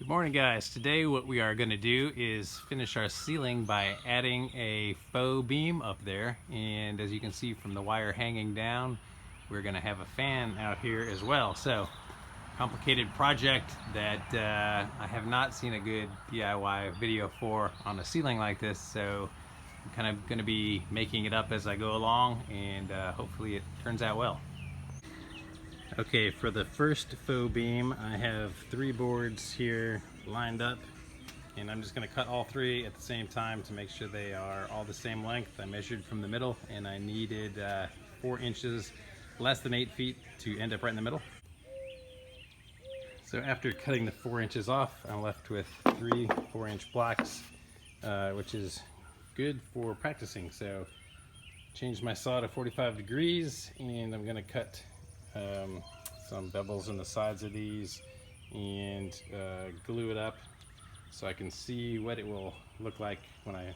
Good morning, guys. Today what we are going to do is finish our ceiling by adding a faux beam up there, and as you can see from the wire hanging down, we're going to have a fan out here as well. So complicated project that I have not seen a good DIY video for on a ceiling like this, so I'm kind of going to be making it up as I go along, and hopefully it turns out well. Okay, for the first faux beam, I have 3 boards here lined up, and I'm just going to cut all 3 at the same time to make sure they are all the same length. I measured from the middle, and I needed 4 inches, less than 8 feet, to end up right in the middle. So after cutting the 4 inches off, I'm left with 3 4-inch blocks, which is good for practicing. So changed my saw to 45 degrees, and I'm going to cut some bevels in the sides of these and glue it up so I can see what it will look like when I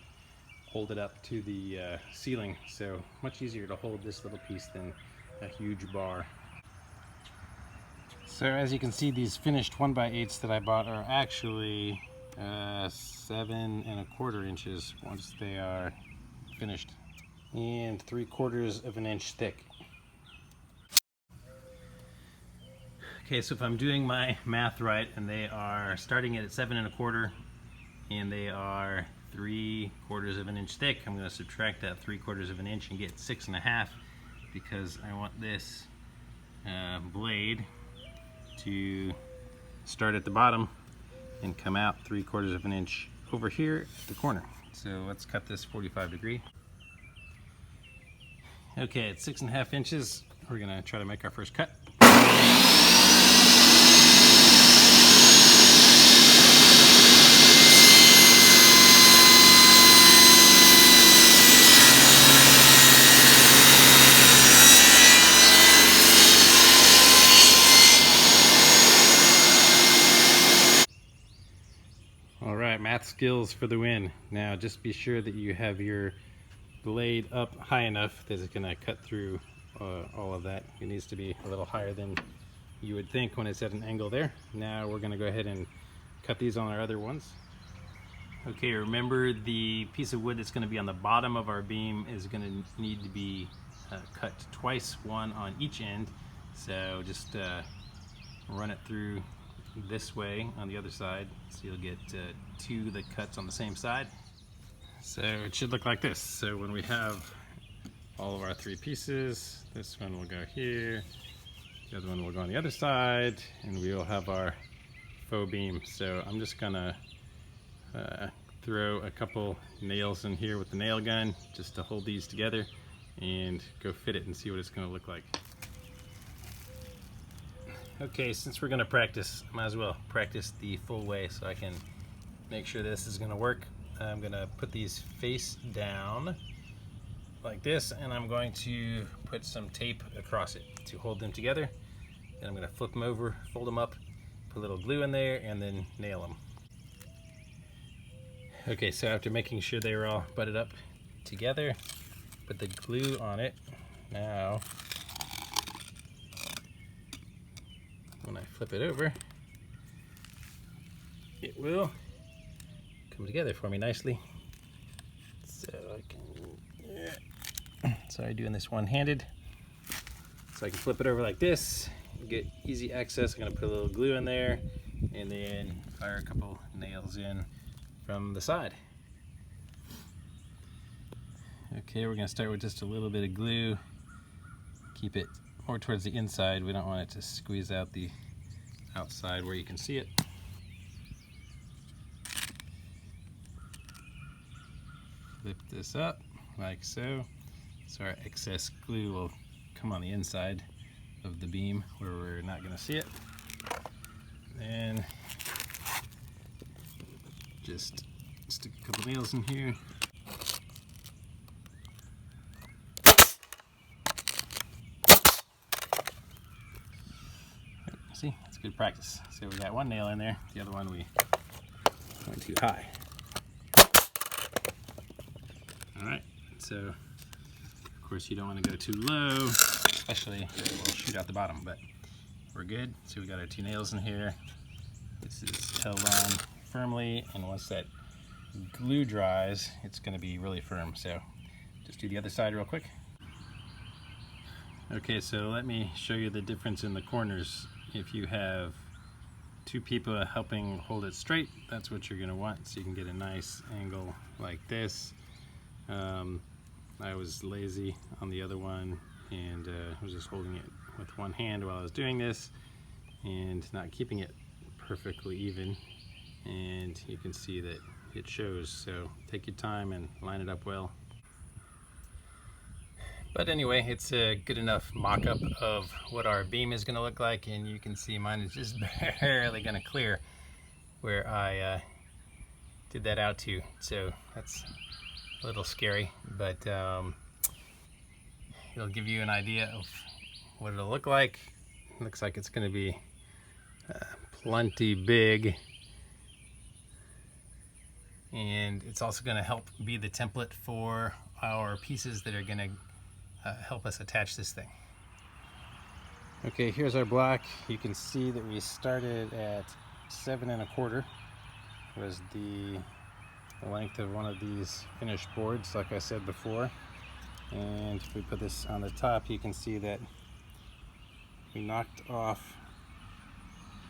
hold it up to the ceiling. So much easier to hold this little piece than a huge bar. So as you can see, these finished 1x8s that I bought are actually 7 1/4 inches once they are finished, and 3/4 of an inch thick. Okay, so if I'm doing my math right, and they are starting at 7 1/4 and they are 3/4 of an inch thick, I'm going to subtract that 3/4 of an inch and get 6 1/2, because I want this blade to start at the bottom and come out 3/4 of an inch over here at the corner. So let's cut this 45 degree. Okay, at 6 1/2 inches, we're going to try to make our first cut. Alright, math skills for the win. Now just be sure that you have your blade up high enough that it's going to cut through all of that. It needs to be a little higher than you would think when it's at an angle there. Now we're going to go ahead and cut these on our other ones. Okay, remember the piece of wood that's going to be on the bottom of our beam is going to need to be cut twice, one on each end. So just run it through this way on the other side, so you'll get 2 that cuts on the same side. So it should look like this. So when we have all of our 3 pieces, this one will go here, the other one will go on the other side, and we will have our faux beam. So I'm just gonna throw a couple nails in here with the nail gun just to hold these together and go fit it and see what it's gonna look like. Okay, since we're gonna practice, might as well practice the full way so I can make sure this is gonna work. I'm gonna put these face down like this, and I'm going to put some tape across it to hold them together. Then I'm gonna flip them over, fold them up, put a little glue in there, and then nail them. Okay, so after making sure they were all butted up together, put the glue on it. Now when I flip it over, it will come together for me nicely. So I can, sorry, doing this one-handed. So I can flip it over like this, get easy access. I'm gonna put a little glue in there, and then fire a couple nails in from the side. Okay, we're gonna start with just a little bit of glue. Keep it more towards the inside. We don't want it to squeeze out the outside where you can see it. Flip this up like so. So our excess glue will come on the inside of the beam where we're not going to see it. And just stick a couple nails in here. See, it's good practice. So we got 1 nail in there, the other one we went too high. Alright, so of course you don't want to go too low, especially it will shoot out the bottom, but we're good. So we got our 2 nails in here. This is held on firmly, and once that glue dries, it's going to be really firm. So just do the other side real quick. Okay, so let me show you the difference in the corners. If you have two people helping hold it straight, that's what you're going to want, so you can get a nice angle like this. I was lazy on the other one, and I was just holding it with one hand while I was doing this and not keeping it perfectly even, and you can see that it shows. So take your time and line it up well. But anyway, it's a good enough mock-up of what our beam is going to look like, and you can see mine is just barely going to clear where I did that out to. So that's a little scary, but it'll give you an idea of what it'll look like. It looks like it's going to be plenty big, and it's also going to help be the template for our pieces that are going to help us attach this thing. Okay, here's our block. You can see that we started at 7 1/4 was the length of one of these finished boards, like I said before. And if we put this on the top, you can see that we knocked off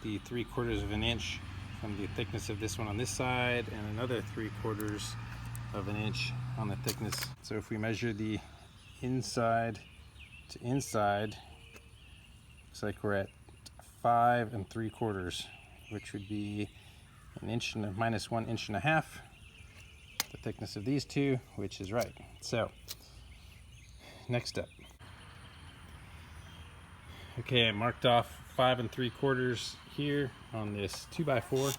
the 3/4 of an inch from the thickness of this one on this side, and another 3/4 of an inch on the thickness. So if we measure the inside to inside, looks like we're at 5 3/4, which would be an inch and minus 1.5 inches, the thickness of these two, which is right. So next step. Okay, I marked off 5 3/4 here on this 2x4,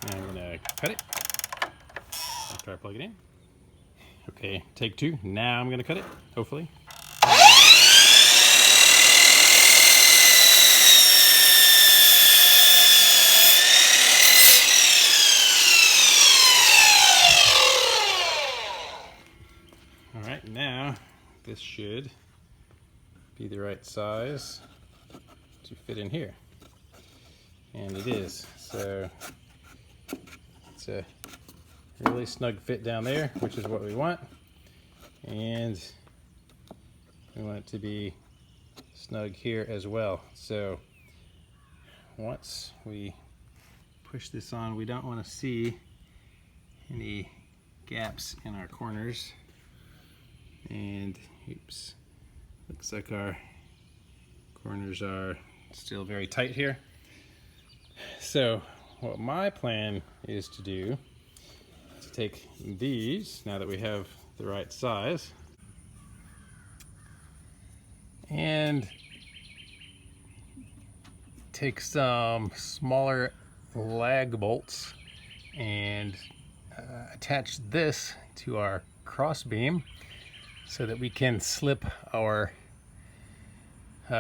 and I'm gonna cut it after I plug it in. Okay, take 2. Now I'm gonna cut it, hopefully. All right, now this should be the right size to fit in here, and it is. So it's a really snug fit down there, which is what we want, and we want it to be snug here as well. So once we push this on, we don't want to see any gaps in our corners, and oops, looks like our corners are still very tight here. So what my plan is to do is to take these, now that we have the right size, and take some smaller lag bolts and attach this to our cross beam so that we can slip our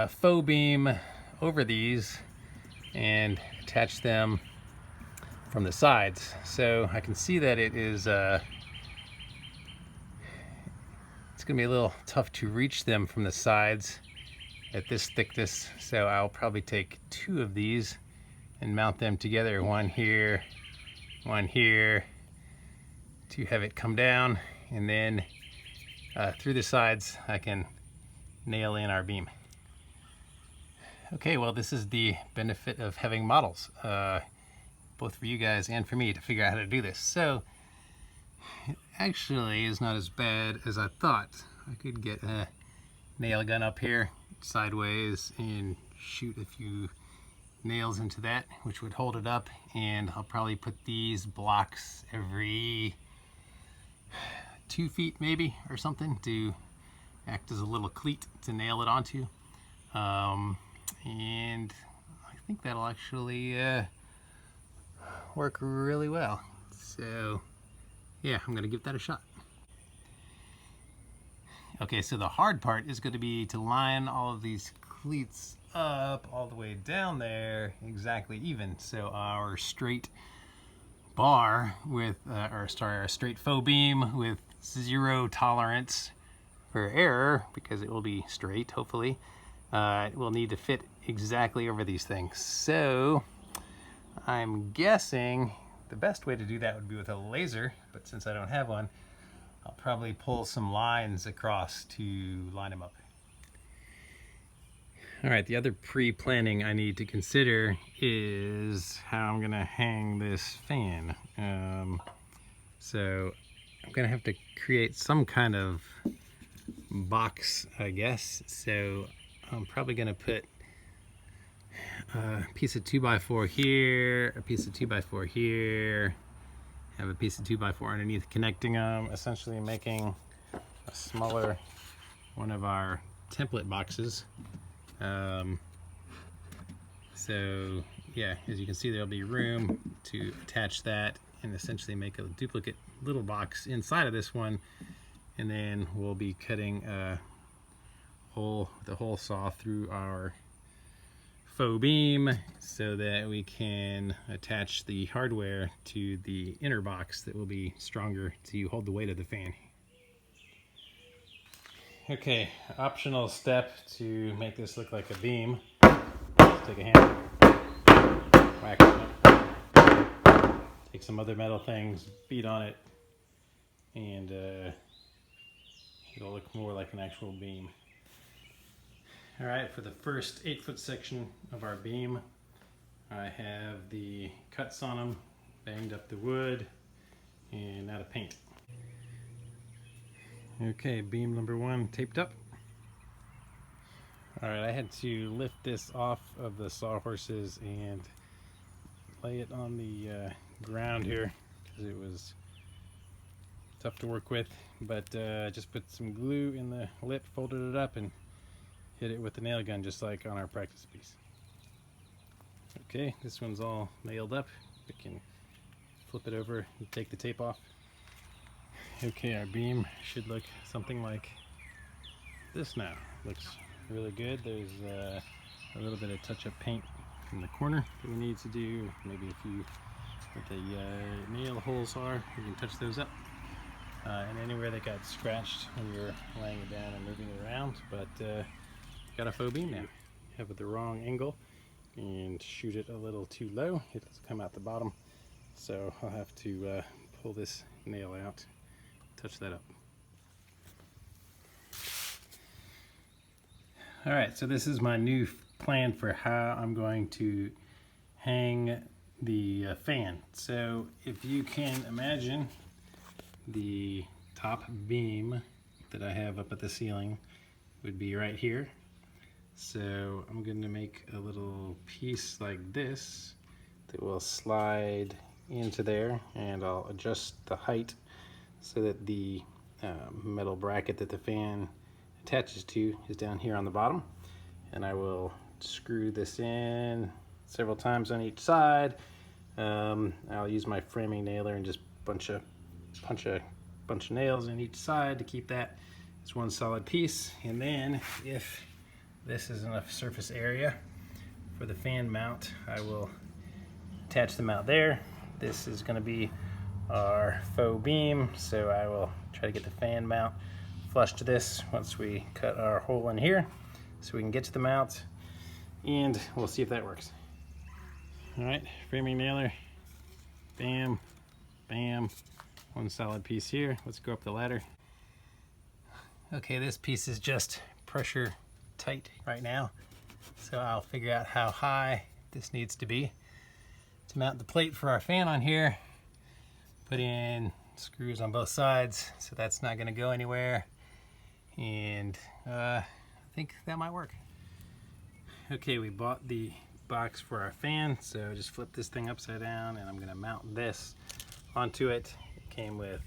faux beam over these and attach them from the sides. So I can see that it is it's gonna be a little tough to reach them from the sides at this thickness, so I'll probably take 2 of these and mount them together, one here, to have it come down, and then through the sides I can nail in our beam. Okay, well, this is the benefit of having models, both for you guys and for me, to figure out how to do this. So it actually is not as bad as I thought. I could get a nail gun up here sideways and shoot a few nails into that, which would hold it up, and I'll probably put these blocks every 2 feet maybe or something to act as a little cleat to nail it onto. And I think that'll actually work really well. So yeah, I'm gonna give that a shot. Okay, so the hard part is going to be to line all of these cleats up all the way down there exactly even, so our straight bar with our straight faux beam with 0 tolerance for error, because it will be straight hopefully, it will need to fit exactly over these things. So I'm guessing the best way to do that would be with a laser, but since I don't have one, I'll probably pull some lines across to line them up. All right, the other pre-planning I need to consider is how I'm gonna hang this fan. So I'm gonna have to create some kind of box, I guess. So I'm probably gonna put a piece of 2x4 here, a piece of 2x4 here, have a piece of 2x4 underneath connecting them, essentially making a smaller one of our template boxes. So yeah, as you can see, there'll be room to attach that and essentially make a duplicate little box inside of this one, and then we'll be cutting a hole, the hole saw through our faux beam so that we can attach the hardware to the inner box that will be stronger to hold the weight of the fan. Okay, optional step to make this look like a beam. Just take a hammer, whack it up, take some other metal things, beat on it, and it'll look more like an actual beam. All right, for the first 8-foot section of our beam, I have the cuts on them, banged up the wood, and now to paint. Okay, beam number 1 taped up. All right, I had to lift this off of the sawhorses and lay it on the ground here because it was tough to work with, but just put some glue in the lip, folded it up, and hit it with the nail gun just like on our practice piece. Okay, this one's all nailed up. We can flip it over and take the tape off. Okay, our beam should look something like this now. Looks really good. There's a little bit of touch-up paint in the corner that we need to do. Maybe a few where the nail holes are, we can touch those up. And anywhere that got scratched when you're laying it down and moving it around. But got a faux beam now. Have it the wrong angle and shoot it a little too low. It doesn't come out the bottom. So I'll have to pull this nail out, touch that up. All right, so this is my new plan for how I'm going to hang the fan. So if you can imagine, the top beam that I have up at the ceiling would be right here. So I'm going to make a little piece like this that will slide into there, and I'll adjust the height so that the metal bracket that the fan attaches to is down here on the bottom. And I will screw this in several times on each side. I'll use my framing nailer and just punch a bunch of nails in each side to keep that as one solid piece. And then if this is enough surface area for the fan mount, I will attach the mount there. This is going to be our faux beam, so I will try to get the fan mount flush to this once we cut our hole in here so we can get to the mount, and we'll see if that works. All right, framing nailer, bam, bam, one solid piece here. Let's go up the ladder. Okay, this piece is just pressure tight right now, so I'll figure out how high this needs to be to mount the plate for our fan on here. Put in screws on both sides, so that's not going to go anywhere, and I think that might work. Okay, we bought the box for our fan, so just flip this thing upside down and I'm going to mount this onto it. It came with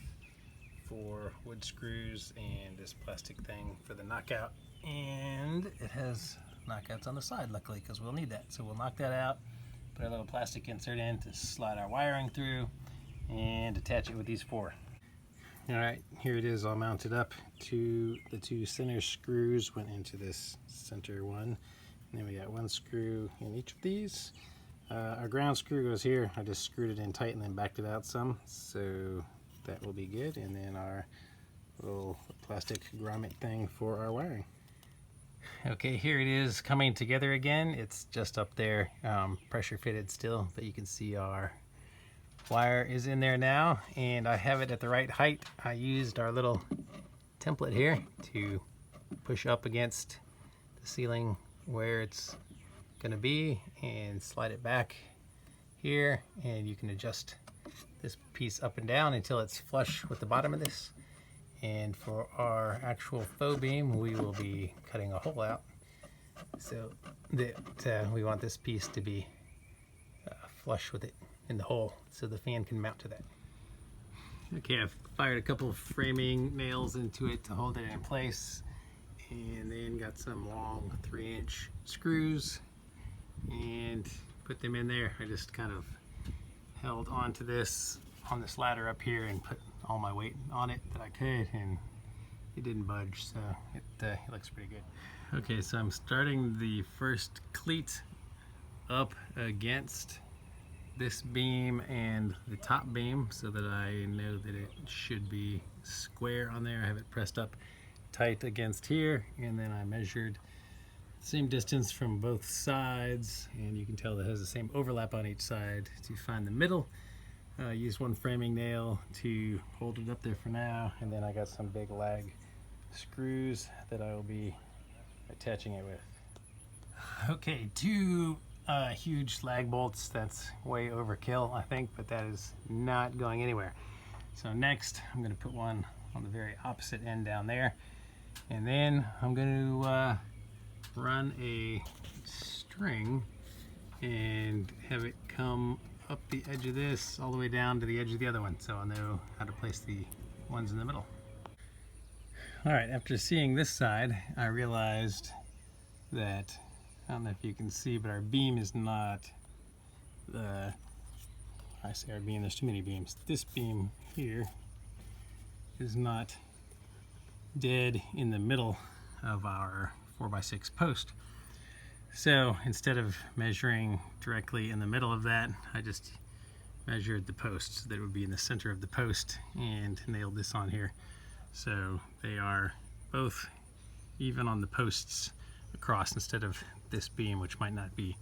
4 wood screws and this plastic thing for the knockout, and it has knockouts on the side, luckily, because we'll need that. So we'll knock that out, put a little plastic insert in to slide our wiring through, and attach it with these 4. All right, here it is all mounted up. The 2 center screws went into this center one, and then we got 1 screw in each of these. Our ground screw goes here. I just screwed it in tight and then backed it out some, so that will be good. And then our little plastic grommet thing for our wiring. Okay, here it is coming together again. It's just up there, pressure fitted still, but you can see our wire is in there now, and I have it at the right height. I used our little template here to push up against the ceiling where it's gonna be and slide it back here, and you can adjust this piece up and down until it's flush with the bottom of this. And for our actual faux beam, we will be cutting a hole out so that we want this piece to be flush with it in the hole so the fan can mount to that. Okay, I've fired a couple of framing nails into it to hold it in place, and then got some long 3-inch screws and put them in there. I just kind of held onto this on this ladder up here and put all my weight on it that I could, and it didn't budge, so it looks pretty good. Okay, so I'm starting the first cleat up against this beam and the top beam so that I know that it should be square on there. I have it pressed up tight against here, and then I measured the same distance from both sides, and you can tell it has the same overlap on each side to find the middle. I used one framing nail to hold it up there for now, and then I got some big lag screws that I will be attaching it with. Okay, two huge lag bolts. That's way overkill, I think, but that is not going anywhere. So next, I'm going to put one on the very opposite end down there, and then I'm going to run a string and have it come up the edge of this all the way down to the edge of the other one, so I'll know how to place the ones in the middle. Alright, after seeing this side, I realized that, I don't know if you can see, but our beam is not I say our beam, there's too many beams. This beam here is not dead in the middle of our 4x6 post. So instead of measuring directly in the middle of that, I just measured the post so that it would be in the center of the post and nailed this on here. So they are both even on the posts across instead of this beam, which might not be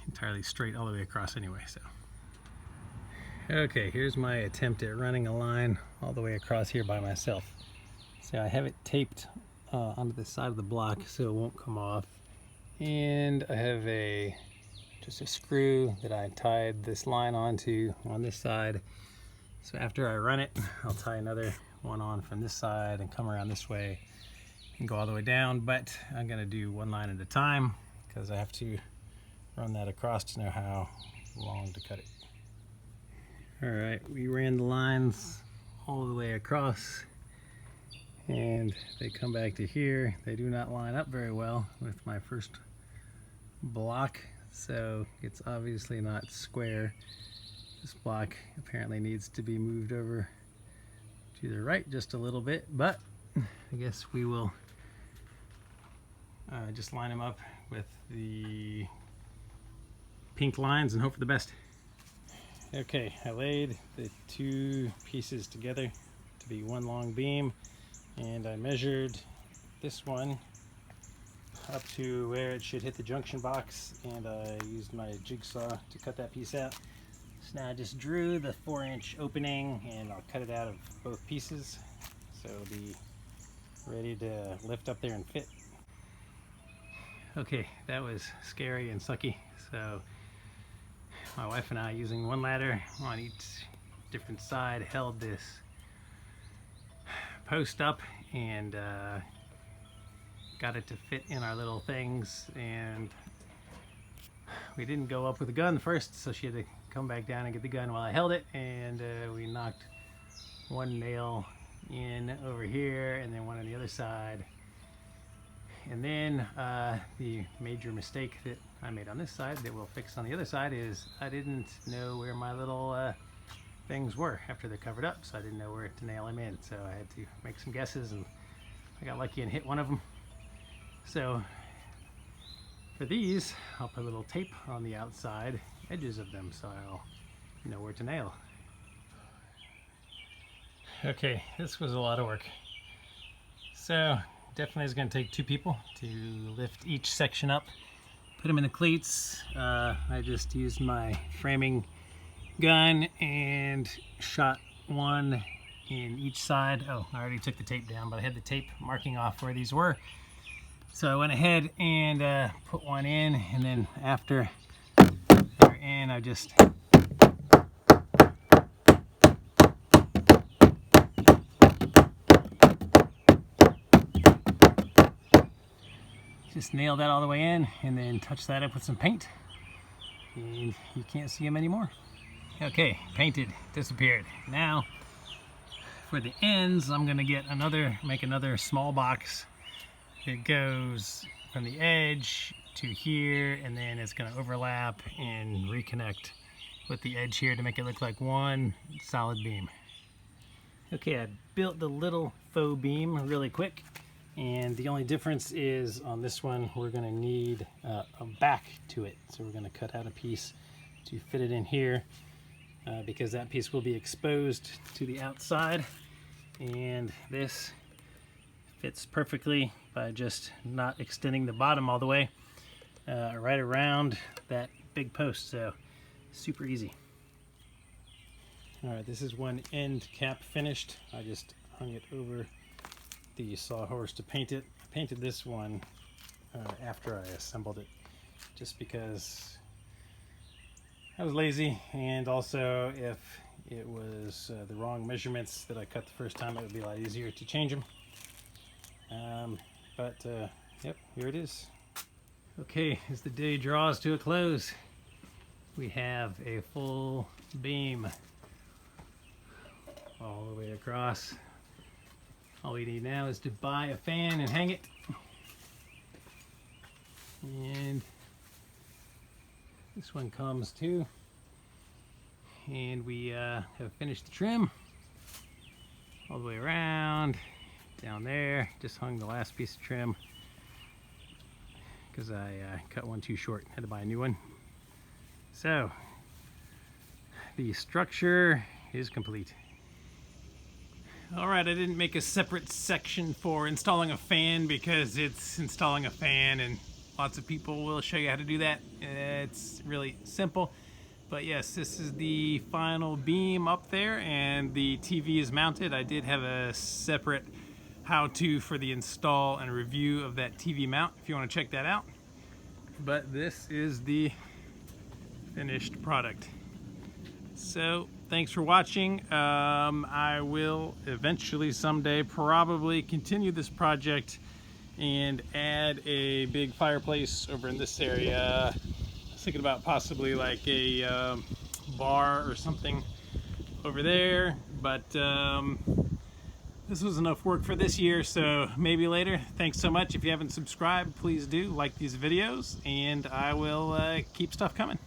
entirely straight all the way across anyway. So, okay, here's my attempt at running a line all the way across here by myself. So I have it taped onto the side of the block so it won't come off. And I have just a screw that I tied this line onto on this side. So after I run it, I'll tie another one on from this side and come around this way and go all the way down. But I'm going to do one line at a time because I have to run that across to know how long to cut it. Alright, we ran the lines all the way across, and they come back to here. They do not line up very well with my first block, so it's obviously not square. This block apparently needs to be moved over to the right just a little bit, but I guess we will just line them up with the pink lines and hope for the best. Okay, I laid the two pieces together to be one long beam, and I measured this one up to where it should hit the junction box, and I used my jigsaw to cut that piece out. So now I just drew the 4-inch opening, and I'll cut it out of both pieces so it'll be ready to lift up there and fit. Okay, that was scary and sucky. So my wife and I, using one ladder on each different side, held this post up and got it to fit in our little things, and we didn't go up with a gun first, so she had to come back down and get the gun while I held it, and we knocked one nail in over here and then one on the other side. And then the major mistake that I made on this side that we'll fix on the other side is I didn't know where my little things were after they're covered up, so I didn't know where to nail them in, so I had to make some guesses, and I got lucky and hit one of them. So for these, I'll put a little tape on the outside edges of them so I'll know where to nail. Okay, this was a lot of work. So definitely is going to take 2 people to lift each section up, put them in the cleats. I just used my framing gun and shot one in each side. Oh, I already took the tape down, but I had the tape marking off where these were. So I went ahead and put one in, and then after they're in, I just nail that all the way in, and then touch that up with some paint, and you can't see them anymore. Okay, painted, disappeared. Now for the ends, I'm gonna make another small box that goes from the edge to here, and then it's gonna overlap and reconnect with the edge here to make it look like one solid beam. Okay, I built the little faux beam really quick, and the only difference is on this one we're going to need a back to it. So we're going to cut out a piece to fit it in here because that piece will be exposed to the outside, and this fits perfectly by just not extending the bottom all the way right around that big post. So super easy. Alright, this is one end cap finished. I just hung it over the sawhorse to paint it. I painted this one after I assembled it, just because I was lazy, and also if it was the wrong measurements that I cut the first time, it would be a lot easier to change them. Yep, here it is. Okay, as the day draws to a close, we have a full beam all the way across. All we need now is to buy a fan and hang it. And this one comes too. And we have finished the trim all the way around down there. Just hung the last piece of trim because I cut one too short. Had to buy a new one. So the structure is complete. Alright, I didn't make a separate section for installing a fan because it's installing a fan and lots of people will show you how to do that. It's really simple. But yes, this is the final beam up there and the TV is mounted. I did have a separate how-to for the install and review of that TV mount if you want to check that out. But this is the finished product. So thanks for watching. I will eventually someday probably continue this project and add a big fireplace over in this area. I was thinking about possibly like a bar or something over there, but this was enough work for this year, so maybe later. Thanks so much. If you haven't subscribed, please do like these videos, and I will keep stuff coming.